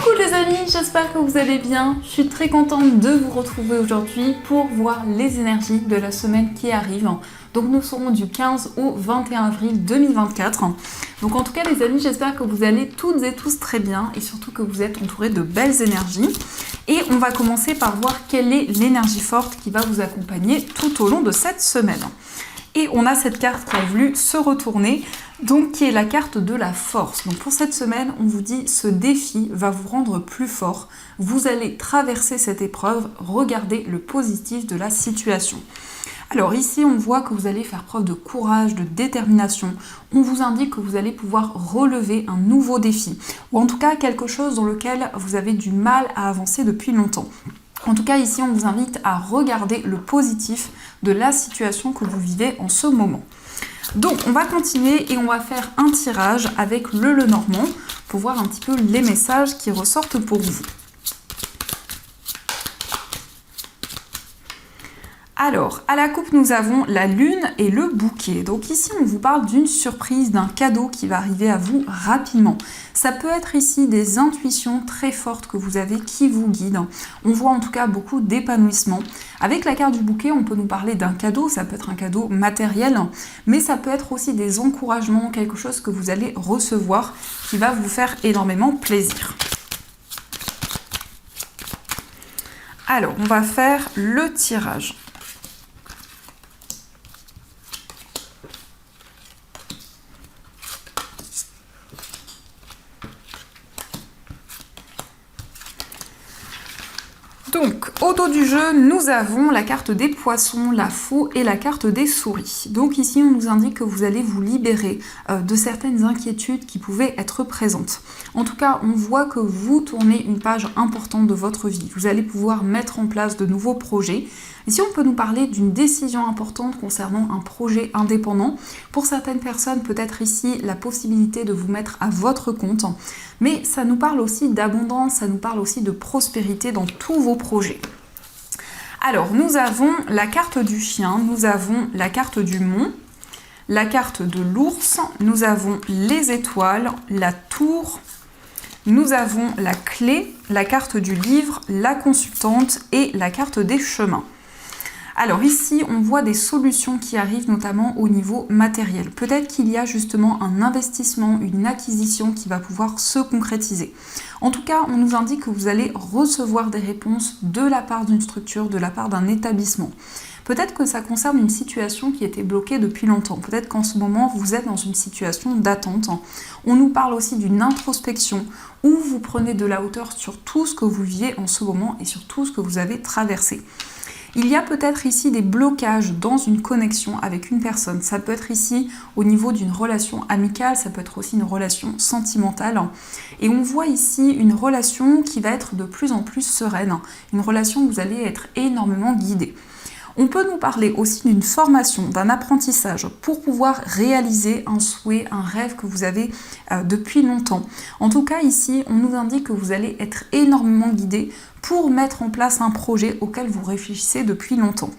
Coucou les amis, j'espère que vous allez bien. Je suis très contente de vous retrouver aujourd'hui pour voir les énergies de la semaine qui arrive. Donc nous serons du 15 au 21 avril 2024. Donc en tout cas les amis, j'espère que vous allez toutes et tous très bien et surtout que vous êtes entourés de belles énergies. Et on va commencer par voir quelle est l'énergie forte qui va vous accompagner tout au long de cette semaine. Et on a cette carte qui a voulu se retourner, donc qui est la carte de la force. Donc pour cette semaine, on vous dit ce défi va vous rendre plus fort. Vous allez traverser cette épreuve, regardez le positif de la situation. Alors ici, on voit que vous allez faire preuve de courage, de détermination. On vous indique que vous allez pouvoir relever un nouveau défi, ou en tout cas quelque chose dans lequel vous avez du mal à avancer depuis longtemps. En tout cas, ici, on vous invite à regarder le positif de la situation que vous vivez en ce moment. Donc, on va continuer et on va faire un tirage avec le Lenormand pour voir un petit peu les messages qui ressortent pour vous. Alors, à la coupe, nous avons la lune et le bouquet. Donc ici, on vous parle d'une surprise, d'un cadeau qui va arriver à vous rapidement. Ça peut être ici des intuitions très fortes que vous avez qui vous guident. On voit en tout cas beaucoup d'épanouissement. Avec la carte du bouquet, on peut nous parler d'un cadeau. Ça peut être un cadeau matériel, mais ça peut être aussi des encouragements, quelque chose que vous allez recevoir qui va vous faire énormément plaisir. Alors, on va faire le tirage. Donc, au dos du jeu, nous avons la carte des poissons, la faux et la carte des souris. Donc ici, on nous indique que vous allez vous libérer de certaines inquiétudes qui pouvaient être présentes. En tout cas, on voit que vous tournez une page importante de votre vie. Vous allez pouvoir mettre en place de nouveaux projets. Ici, on peut nous parler d'une décision importante concernant un projet indépendant. Pour certaines personnes, peut-être ici la possibilité de vous mettre à votre compte. Mais ça nous parle aussi d'abondance, ça nous parle aussi de prospérité dans tous vos projets. Alors, nous avons la carte du chien, nous avons la carte du mont, la carte de l'ours, nous avons les étoiles, la tour, nous avons la clé, la carte du livre, la consultante et la carte des chemins. Alors ici, on voit des solutions qui arrivent notamment au niveau matériel. Peut-être qu'il y a justement un investissement, une acquisition qui va pouvoir se concrétiser. En tout cas, on nous indique que vous allez recevoir des réponses de la part d'une structure, de la part d'un établissement. Peut-être que ça concerne une situation qui était bloquée depuis longtemps. Peut-être qu'en ce moment, vous êtes dans une situation d'attente. On nous parle aussi d'une introspection où vous prenez de la hauteur sur tout ce que vous vivez en ce moment et sur tout ce que vous avez traversé. Il y a peut-être ici des blocages dans une connexion avec une personne. Ça peut être ici au niveau d'une relation amicale, ça peut être aussi une relation sentimentale. Et on voit ici une relation qui va être de plus en plus sereine, une relation où vous allez être énormément guidé. On peut nous parler aussi d'une formation, d'un apprentissage pour pouvoir réaliser un souhait, un rêve que vous avez depuis longtemps. En tout cas, ici, on nous indique que vous allez être énormément guidé pour mettre en place un projet auquel vous réfléchissez depuis longtemps.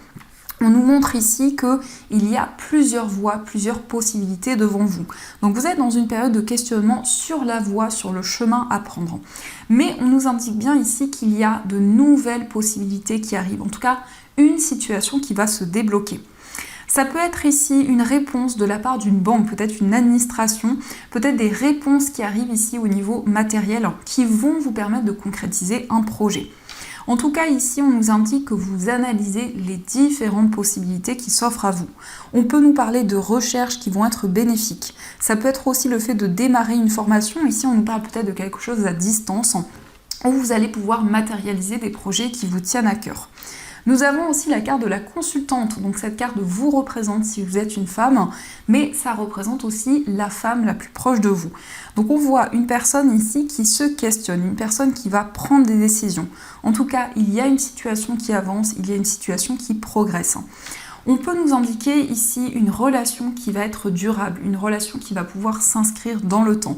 On nous montre ici qu'il y a plusieurs voies, plusieurs possibilités devant vous. Donc vous êtes dans une période de questionnement sur la voie, sur le chemin à prendre. Mais on nous indique bien ici qu'il y a de nouvelles possibilités qui arrivent. En tout cas, une situation qui va se débloquer. Ça peut être ici une réponse de la part d'une banque, peut-être une administration, peut-être des réponses qui arrivent ici au niveau matériel qui vont vous permettre de concrétiser un projet. En tout cas, ici, on nous indique que vous analysez les différentes possibilités qui s'offrent à vous. On peut nous parler de recherches qui vont être bénéfiques. Ça peut être aussi le fait de démarrer une formation. Ici, on nous parle peut-être de quelque chose à distance où vous allez pouvoir matérialiser des projets qui vous tiennent à cœur. Nous avons aussi la carte de la consultante, donc cette carte vous représente si vous êtes une femme, mais ça représente aussi la femme la plus proche de vous. Donc on voit une personne ici qui se questionne, une personne qui va prendre des décisions. En tout cas, il y a une situation qui avance, il y a une situation qui progresse. On peut nous indiquer ici une relation qui va être durable, une relation qui va pouvoir s'inscrire dans le temps.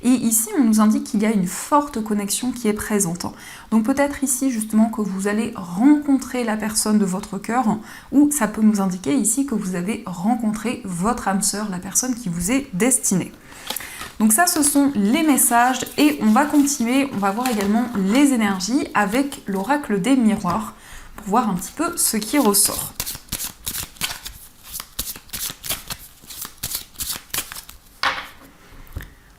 Et ici, on nous indique qu'il y a une forte connexion qui est présente. Donc peut-être ici justement que vous allez rencontrer la personne de votre cœur, ou ça peut nous indiquer ici que vous avez rencontré votre âme sœur, la personne qui vous est destinée. Donc ça, ce sont les messages et on va continuer, on va voir également les énergies avec l'oracle des miroirs pour voir un petit peu ce qui ressort.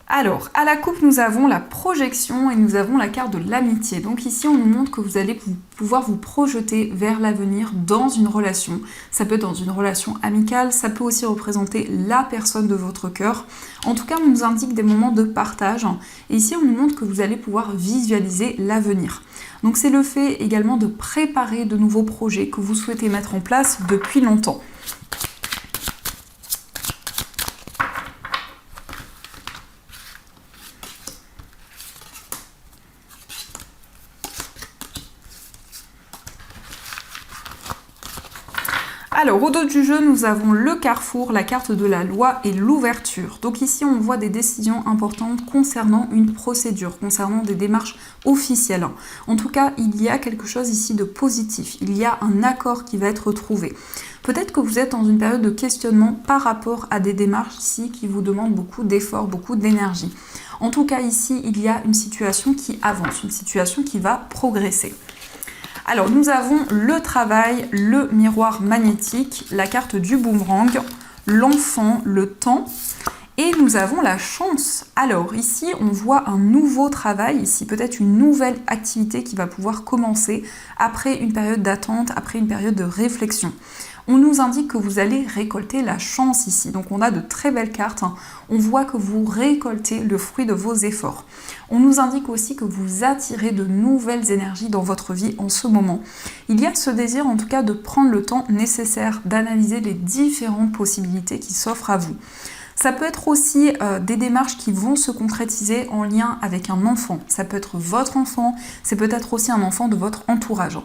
Alors, à la coupe, nous avons la projection et nous avons la carte de l'amitié. Donc ici, on nous montre que vous allez pouvoir vous projeter vers l'avenir dans une relation. Ça peut être dans une relation amicale, ça peut aussi représenter la personne de votre cœur. En tout cas, on nous indique des moments de partage. Et ici, on nous montre que vous allez pouvoir visualiser l'avenir. Donc c'est le fait également de préparer de nouveaux projets que vous souhaitez mettre en place depuis longtemps. Alors, au dos du jeu, nous avons le carrefour, la carte de la loi et l'ouverture. Donc ici, on voit des décisions importantes concernant une procédure, concernant des démarches officielles. En tout cas, il y a quelque chose ici de positif. Il y a un accord qui va être trouvé. Peut-être que vous êtes dans une période de questionnement par rapport à des démarches ici qui vous demandent beaucoup d'efforts, beaucoup d'énergie. En tout cas, ici, il y a une situation qui avance, une situation qui va progresser. Alors, nous avons le travail, le miroir magnétique, la carte du boomerang, l'enfant, le temps et nous avons la chance. Alors, ici, on voit un nouveau travail, ici peut-être une nouvelle activité qui va pouvoir commencer après une période d'attente, après une période de réflexion. On nous indique que vous allez récolter la chance ici. Donc on a de très belles cartes. On voit que vous récoltez le fruit de vos efforts. On nous indique aussi que vous attirez de nouvelles énergies dans votre vie en ce moment. Il y a ce désir en tout cas de prendre le temps nécessaire d'analyser les différentes possibilités qui s'offrent à vous. Ça peut être aussi des démarches qui vont se concrétiser en lien avec un enfant. Ça peut être votre enfant, c'est peut-être aussi un enfant de votre entourage.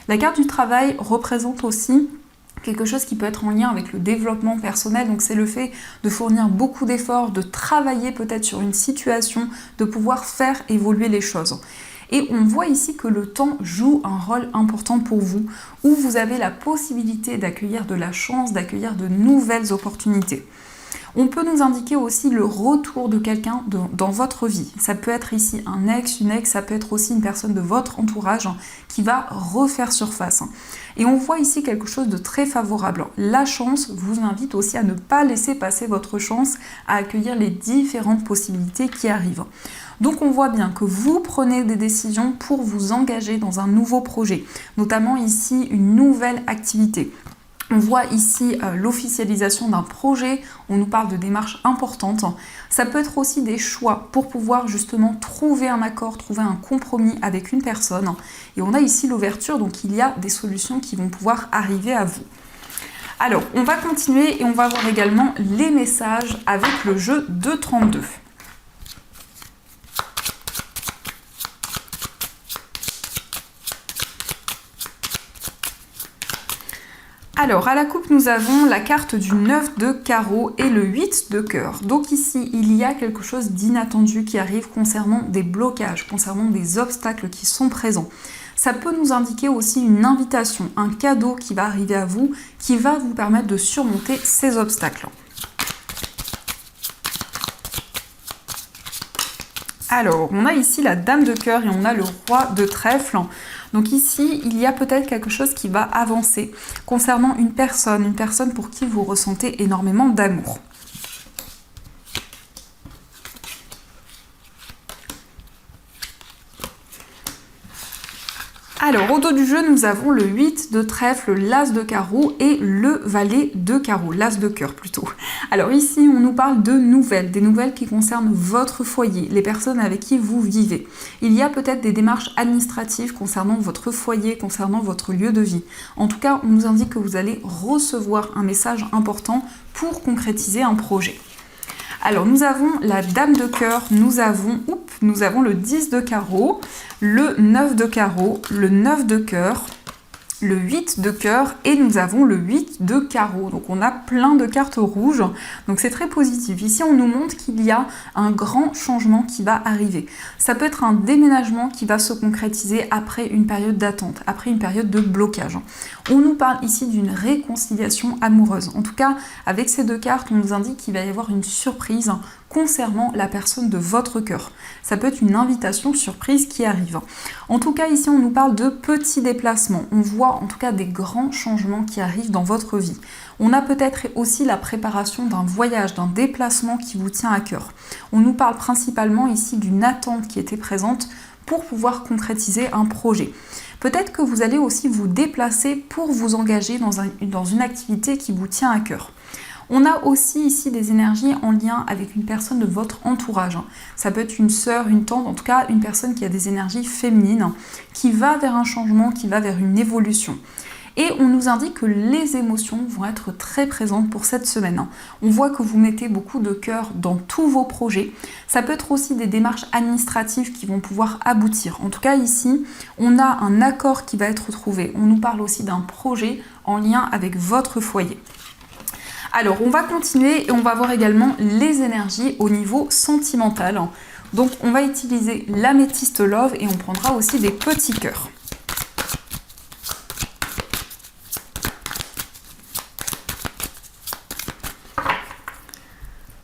La carte du travail représente aussi quelque chose qui peut être en lien avec le développement personnel, donc c'est le fait de fournir beaucoup d'efforts, de travailler peut-être sur une situation, de pouvoir faire évoluer les choses. Et on voit ici que le temps joue un rôle important pour vous, où vous avez la possibilité d'accueillir de la chance, d'accueillir de nouvelles opportunités. On peut nous indiquer aussi le retour de quelqu'un dans votre vie. Ça peut être ici un ex, une ex, ça peut être aussi une personne de votre entourage qui va refaire surface. Et on voit ici quelque chose de très favorable. La chance vous invite aussi à ne pas laisser passer votre chance, à accueillir les différentes possibilités qui arrivent. Donc on voit bien que vous prenez des décisions pour vous engager dans un nouveau projet, notamment ici une nouvelle activité. On voit ici l'officialisation d'un projet, on nous parle de démarches importantes. Ça peut être aussi des choix pour pouvoir justement trouver un accord, trouver un compromis avec une personne. Et on a ici l'ouverture, donc il y a des solutions qui vont pouvoir arriver à vous. Alors, on va continuer et on va voir également les messages avec le jeu de 32. Alors, à la coupe, nous avons la carte du 9 de carreau et le 8 de cœur. Donc ici, il y a quelque chose d'inattendu qui arrive concernant des blocages, concernant des obstacles qui sont présents. Ça peut nous indiquer aussi une invitation, un cadeau qui va arriver à vous, qui va vous permettre de surmonter ces obstacles. Alors, on a ici la dame de cœur et on a le roi de trèfle. Donc ici, il y a peut-être quelque chose qui va avancer concernant une personne pour qui vous ressentez énormément d'amour. Alors, au dos du jeu, nous avons le 8 de trèfle, l'as de carreau et le valet de carreau, l'as de cœur plutôt. Alors ici, on nous parle de nouvelles, des nouvelles qui concernent votre foyer, les personnes avec qui vous vivez. Il y a peut-être des démarches administratives concernant votre foyer, concernant votre lieu de vie. En tout cas, on nous indique que vous allez recevoir un message important pour concrétiser un projet. Alors, nous avons la dame de cœur, nous avons le 10 de carreau, le 9 de carreau, le 9 de cœur, le 8 de cœur et nous avons le 8 de carreau. Donc on a plein de cartes rouges, donc c'est très positif. Ici on nous montre qu'il y a un grand changement qui va arriver. Ça peut être un déménagement qui va se concrétiser après une période d'attente, après une période de blocage. On nous parle ici d'une réconciliation amoureuse. En tout cas, avec ces deux cartes, on nous indique qu'il va y avoir une surprise concernant la personne de votre cœur. Ça peut être une invitation surprise qui arrive. En tout cas, ici, on nous parle de petits déplacements. On voit en tout cas des grands changements qui arrivent dans votre vie. On a peut-être aussi la préparation d'un voyage, d'un déplacement qui vous tient à cœur. On nous parle principalement ici d'une attente qui était présente pour pouvoir concrétiser un projet. Peut-être que vous allez aussi vous déplacer pour vous engager dans une activité qui vous tient à cœur. On a aussi ici des énergies en lien avec une personne de votre entourage. Ça peut être une sœur, une tante, en tout cas une personne qui a des énergies féminines, qui va vers un changement, qui va vers une évolution. Et on nous indique que les émotions vont être très présentes pour cette semaine. On voit que vous mettez beaucoup de cœur dans tous vos projets. Ça peut être aussi des démarches administratives qui vont pouvoir aboutir. En tout cas ici, on a un accord qui va être trouvé. On nous parle aussi d'un projet en lien avec votre foyer. Alors, on va continuer et on va voir également les énergies au niveau sentimental. Donc, on va utiliser l'améthyste love et on prendra aussi des petits cœurs.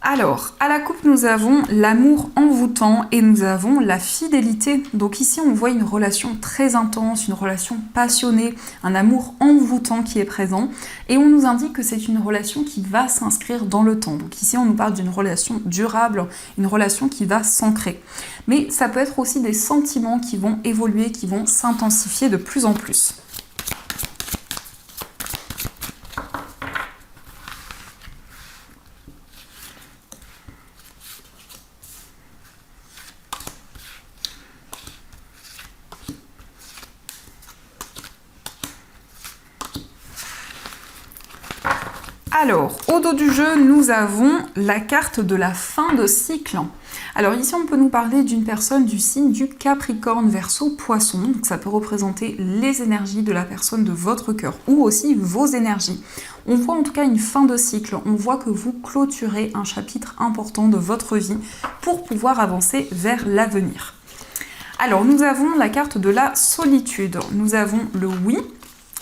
Alors, à la coupe, nous avons l'amour envoûtant et nous avons la fidélité. Donc ici, on voit une relation très intense, une relation passionnée, un amour envoûtant qui est présent. Et on nous indique que c'est une relation qui va s'inscrire dans le temps. Donc ici, on nous parle d'une relation durable, une relation qui va s'ancrer. Mais ça peut être aussi des sentiments qui vont évoluer, qui vont s'intensifier de plus en plus. Alors, au dos du jeu, nous avons la carte de la fin de cycle. Alors ici, on peut nous parler d'une personne du signe du Capricorne, Verseau, Poisson. Donc ça peut représenter les énergies de la personne de votre cœur ou aussi vos énergies. On voit en tout cas une fin de cycle. On voit que vous clôturez un chapitre important de votre vie pour pouvoir avancer vers l'avenir. Alors, nous avons la carte de la solitude. Nous avons le oui,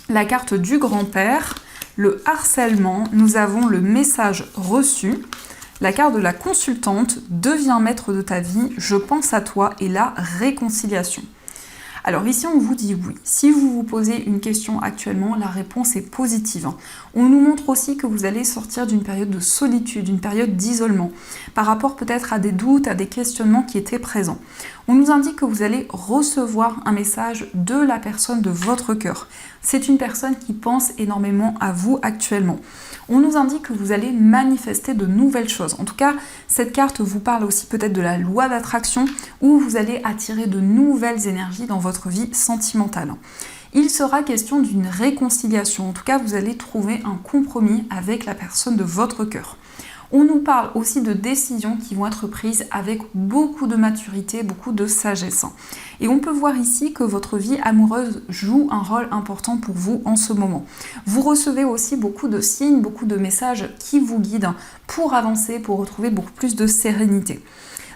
la carte du grand-père, le harcèlement, nous avons le message reçu, la carte de la consultante, deviens maître de ta vie, je pense à toi et la réconciliation. Alors ici, on vous dit oui. Si vous vous posez une question actuellement, la réponse est positive. On nous montre aussi que vous allez sortir d'une période de solitude, d'une période d'isolement, par rapport peut-être à des doutes, à des questionnements qui étaient présents. On nous indique que vous allez recevoir un message de la personne de votre cœur. C'est une personne qui pense énormément à vous actuellement. On nous indique que vous allez manifester de nouvelles choses. En tout cas, cette carte vous parle aussi peut-être de la loi d'attraction où vous allez attirer de nouvelles énergies dans votre vie sentimentale. Il sera question d'une réconciliation. En tout cas, vous allez trouver un compromis avec la personne de votre cœur. On nous parle aussi de décisions qui vont être prises avec beaucoup de maturité, beaucoup de sagesse. Et on peut voir ici que votre vie amoureuse joue un rôle important pour vous en ce moment. Vous recevez aussi beaucoup de signes, beaucoup de messages qui vous guident pour avancer, pour retrouver beaucoup plus de sérénité.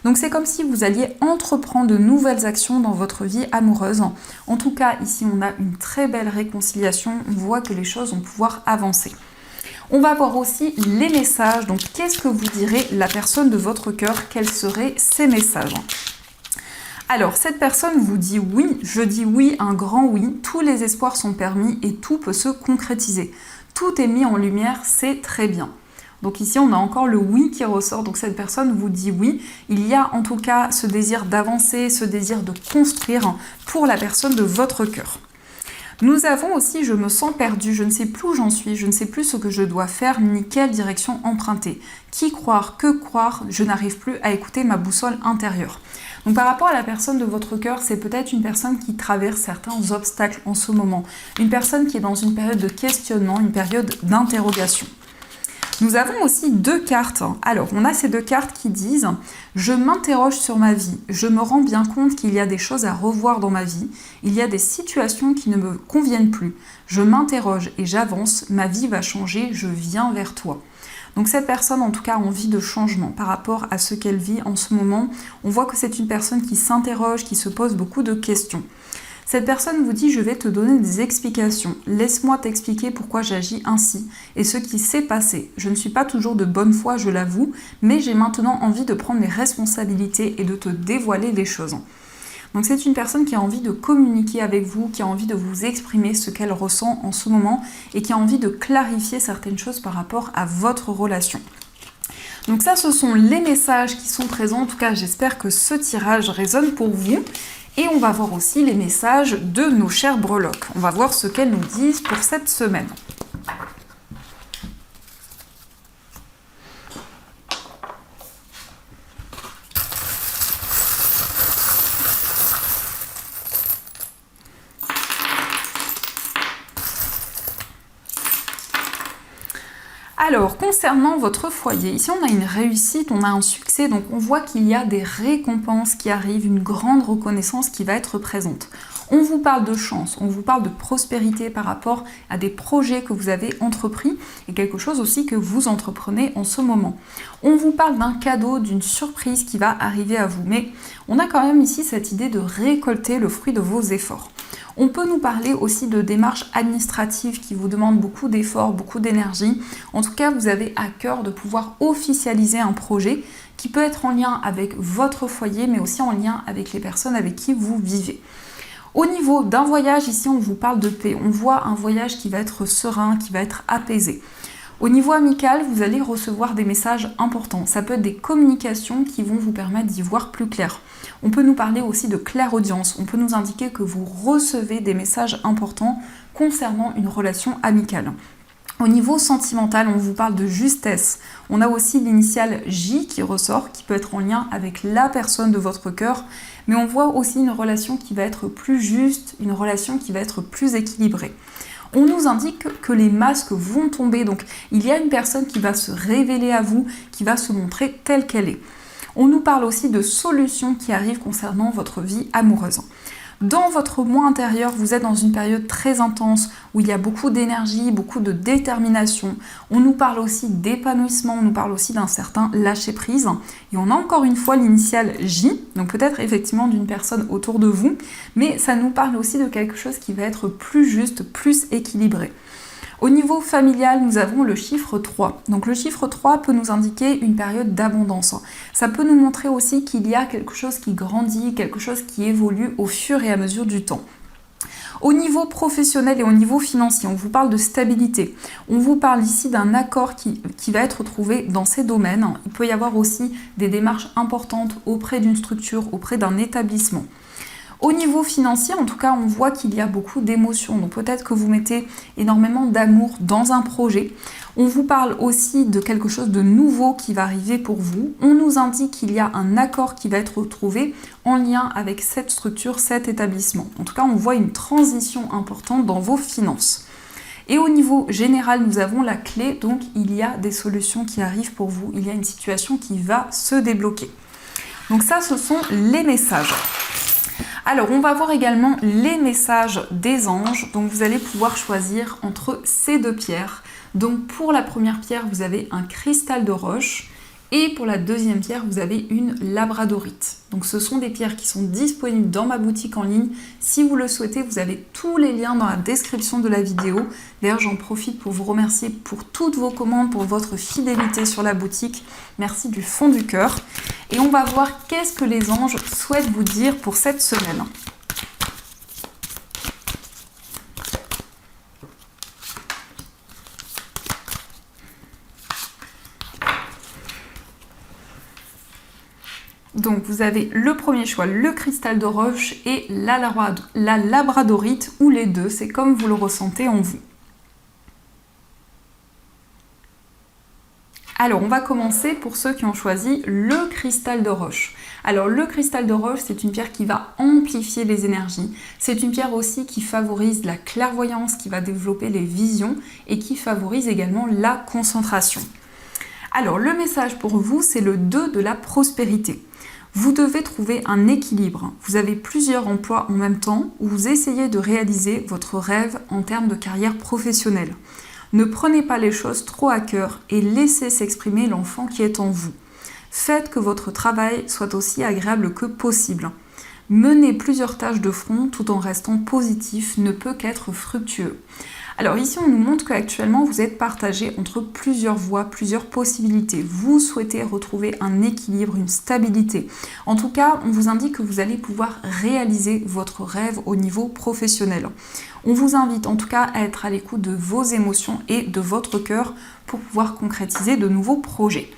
Donc c'est comme si vous alliez entreprendre de nouvelles actions dans votre vie amoureuse. En tout cas, ici on a une très belle réconciliation, on voit que les choses vont pouvoir avancer. On va voir aussi les messages, donc qu'est-ce que vous direz la personne de votre cœur, quels seraient ces messages? Alors, cette personne vous dit oui, je dis oui, un grand oui, tous les espoirs sont permis et tout peut se concrétiser. Tout est mis en lumière, c'est très bien. Donc ici, on a encore le oui qui ressort, donc cette personne vous dit oui. Il y a en tout cas ce désir d'avancer, ce désir de construire pour la personne de votre cœur. Nous avons aussi « je me sens perdu, je ne sais plus où j'en suis, je ne sais plus ce que je dois faire, ni quelle direction emprunter. Qui croire, que croire, je n'arrive plus à écouter ma boussole intérieure. » Donc par rapport à la personne de votre cœur, c'est peut-être une personne qui traverse certains obstacles en ce moment. Une personne qui est dans une période de questionnement, une période d'interrogation. Nous avons aussi deux cartes. Alors, on a ces deux cartes qui disent « Je m'interroge sur ma vie. Je me rends bien compte qu'il y a des choses à revoir dans ma vie. Il y a des situations qui ne me conviennent plus. Je m'interroge et j'avance. Ma vie va changer. Je viens vers toi. » Donc cette personne, en tout cas, a envie de changement par rapport à ce qu'elle vit en ce moment. On voit que c'est une personne qui s'interroge, qui se pose beaucoup de questions. Cette personne vous dit « je vais te donner des explications, laisse-moi t'expliquer pourquoi j'agis ainsi et ce qui s'est passé. Je ne suis pas toujours de bonne foi, je l'avoue, mais j'ai maintenant envie de prendre mes responsabilités et de te dévoiler les choses. » Donc c'est une personne qui a envie de communiquer avec vous, qui a envie de vous exprimer ce qu'elle ressent en ce moment et qui a envie de clarifier certaines choses par rapport à votre relation. Donc ça, ce sont les messages qui sont présents. En tout cas, j'espère que ce tirage résonne pour vous. Et on va voir aussi les messages de nos chères breloques. On va voir ce qu'elles nous disent pour cette semaine. Alors, concernant votre foyer, ici on a une réussite, on a un succès, donc on voit qu'il y a des récompenses qui arrivent, une grande reconnaissance qui va être présente. On vous parle de chance, on vous parle de prospérité par rapport à des projets que vous avez entrepris et quelque chose aussi que vous entreprenez en ce moment. On vous parle d'un cadeau, d'une surprise qui va arriver à vous, mais on a quand même ici cette idée de récolter le fruit de vos efforts. On peut nous parler aussi de démarches administratives qui vous demandent beaucoup d'efforts, beaucoup d'énergie. En tout cas, vous avez à cœur de pouvoir officialiser un projet qui peut être en lien avec votre foyer, mais aussi en lien avec les personnes avec qui vous vivez. Au niveau d'un voyage, ici, on vous parle de paix. On voit un voyage qui va être serein, qui va être apaisé. Au niveau amical, vous allez recevoir des messages importants. Ça peut être des communications qui vont vous permettre d'y voir plus clair. On peut nous parler aussi de clairaudience. On peut nous indiquer que vous recevez des messages importants concernant une relation amicale. Au niveau sentimental, on vous parle de justesse. On a aussi l'initiale J qui ressort, qui peut être en lien avec la personne de votre cœur, mais on voit aussi une relation qui va être plus juste, une relation qui va être plus équilibrée. On nous indique que les masques vont tomber, donc il y a une personne qui va se révéler à vous, qui va se montrer telle qu'elle est. On nous parle aussi de solutions qui arrivent concernant votre vie amoureuse. Dans votre moi intérieur, vous êtes dans une période très intense où il y a beaucoup d'énergie, beaucoup de détermination. On nous parle aussi d'épanouissement, on nous parle aussi d'un certain lâcher-prise. Et on a encore une fois l'initiale J, donc peut-être effectivement d'une personne autour de vous, mais ça nous parle aussi de quelque chose qui va être plus juste, plus équilibré. Au niveau familial, nous avons le chiffre 3. Donc le chiffre 3 peut nous indiquer une période d'abondance. Ça peut nous montrer aussi qu'il y a quelque chose qui grandit, quelque chose qui évolue au fur et à mesure du temps. Au niveau professionnel et au niveau financier, on vous parle de stabilité. On vous parle ici d'un accord qui va être trouvé dans ces domaines. Il peut y avoir aussi des démarches importantes auprès d'une structure, auprès d'un établissement. Au niveau financier, en tout cas, on voit qu'il y a beaucoup d'émotions. Donc peut-être que vous mettez énormément d'amour dans un projet. On vous parle aussi de quelque chose de nouveau qui va arriver pour vous. On nous indique qu'il y a un accord qui va être trouvé en lien avec cette structure, cet établissement. En tout cas, on voit une transition importante dans vos finances. Et au niveau général, nous avons la clé. Donc il y a des solutions qui arrivent pour vous. Il y a une situation qui va se débloquer. Donc ça, ce sont les messages. Alors, on va voir également les messages des anges. Donc, vous allez pouvoir choisir entre ces deux pierres. Donc, pour la première pierre, vous avez un cristal de roche. Et pour la deuxième pierre, vous avez une labradorite. Donc, ce sont des pierres qui sont disponibles dans ma boutique en ligne. Si vous le souhaitez, vous avez tous les liens dans la description de la vidéo. D'ailleurs, j'en profite pour vous remercier pour toutes vos commandes, pour votre fidélité sur la boutique. Merci du fond du cœur. Et on va voir qu'est-ce que les anges souhaitent vous dire pour cette semaine. Donc vous avez le premier choix, le cristal de roche et la labradorite, ou les deux, c'est comme vous le ressentez en vous. Alors on va commencer pour ceux qui ont choisi le cristal de roche. Alors le cristal de roche, c'est une pierre qui va amplifier les énergies. C'est une pierre aussi qui favorise la clairvoyance, qui va développer les visions et qui favorise également la concentration. Alors le message pour vous, c'est le 2 de la prospérité. Vous devez trouver un équilibre. Vous avez plusieurs emplois en même temps où vous essayez de réaliser votre rêve en termes de carrière professionnelle. Ne prenez pas les choses trop à cœur et laissez s'exprimer l'enfant qui est en vous. Faites que votre travail soit aussi agréable que possible. Mener plusieurs tâches de front tout en restant positif ne peut qu'être fructueux. Alors ici, on nous montre qu'actuellement, vous êtes partagé entre plusieurs voies, plusieurs possibilités. Vous souhaitez retrouver un équilibre, une stabilité. En tout cas, on vous indique que vous allez pouvoir réaliser votre rêve au niveau professionnel. On vous invite en tout cas à être à l'écoute de vos émotions et de votre cœur pour pouvoir concrétiser de nouveaux projets.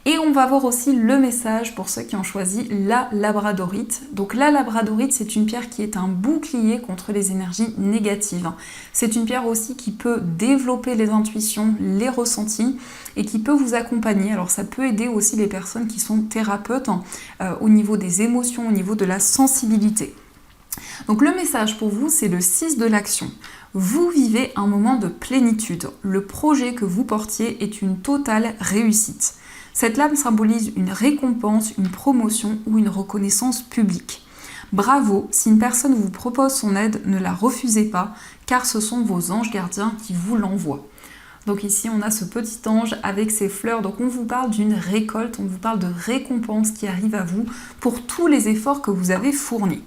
Et on va voir aussi le message pour ceux qui ont choisi la labradorite. Donc la labradorite, c'est une pierre qui est un bouclier contre les énergies négatives. C'est une pierre aussi qui peut développer les intuitions, les ressentis et qui peut vous accompagner. Alors ça peut aider aussi les personnes qui sont thérapeutes au niveau des émotions, au niveau de la sensibilité. Donc le message pour vous, c'est le 6 de l'action. Vous vivez un moment de plénitude. Le projet que vous portiez est une totale réussite. Cette lame symbolise une récompense, une promotion ou une reconnaissance publique. Bravo, si une personne vous propose son aide, ne la refusez pas, car ce sont vos anges gardiens qui vous l'envoient. Donc ici, on a ce petit ange avec ses fleurs. Donc on vous parle d'une récolte, on vous parle de récompense qui arrive à vous pour tous les efforts que vous avez fournis.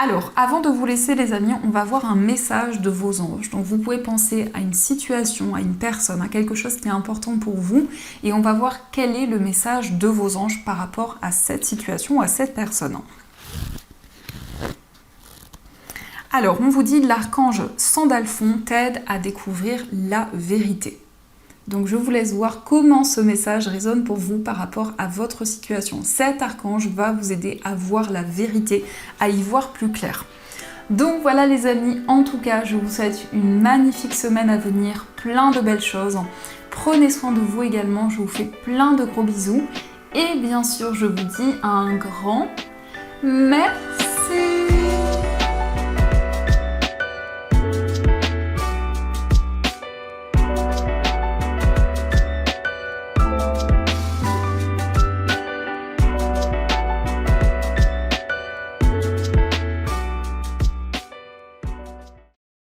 Alors, avant de vous laisser les amis, on va voir un message de vos anges. Donc vous pouvez penser à une situation, à une personne, à quelque chose qui est important pour vous et on va voir quel est le message de vos anges par rapport à cette situation, à cette personne. Alors, on vous dit l'archange Sandalphon t'aide à découvrir la vérité. Donc je vous laisse voir comment ce message résonne pour vous par rapport à votre situation. Cet archange va vous aider à voir la vérité, à y voir plus clair. Donc voilà les amis, en tout cas je vous souhaite une magnifique semaine à venir, plein de belles choses. Prenez soin de vous également, je vous fais plein de gros bisous. Et bien sûr je vous dis un grand merci.